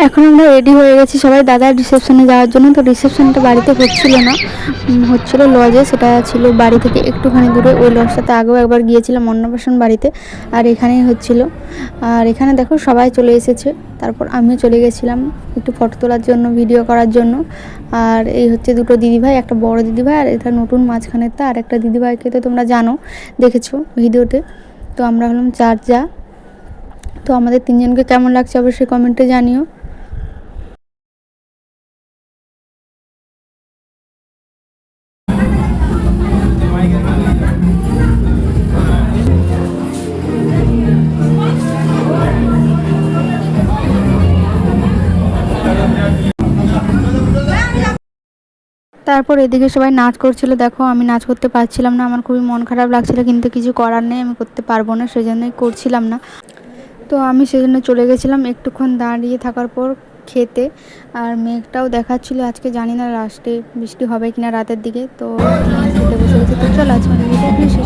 এখন আমরা রেডি হয়ে গেছি সবাই দাদার রিসেপশনে যাওয়ার জন্য। তো রিসেপশনটা বাড়িতে হচ্ছিল না, হচ্ছিল লজে, সেটা ছিল বাড়ি থেকে একটুখানি দূরে। ওই লজটাতে আগেও একবার গিয়েছিলাম অন্নপ্রাশন বাড়িতে, আর এখানেই হচ্ছিল। আর এখানে দেখো সবাই চলে এসেছে। তারপর আমিও চলে গেছিলাম একটু ফটো তোলার জন্য, ভিডিও করার জন্য। আর এই হচ্ছে দুটো দিদিভাই, একটা বড় দিদিভাই আর এটা নতুন মাঝখানেরটা আর একটা দিদিভাইকে তো তোমরা জানো, দেখেছো ভিডিওতে। তো আমরা হলাম চার যা। তো আমাদের তিনজনকে কেমন লাগছে অবশ্যই কমেন্টে জানিও। তারপর এদিকে সবাই নাচ করছিল। দেখো আমি নাচ করতে পারছিলাম না, আমার খুবই মন খারাপ লাগছিল, কিন্তু কিছু করার নেই, আমি করতে পারবো না, সেজন্যই করছিলাম না। তো আমি সেজন্য চলে গেছিলাম একটুক্ষণ দাঁড়িয়ে থাকার পর খেতে। আর মেঘটাও দেখাচ্ছিল আজকে, জানি না লাস্টে বৃষ্টি হবে কিনা রাতের দিকে। তো খেতে বসে গেছি। তো চলো আজকে ভিডিওটা এখানে শেষ।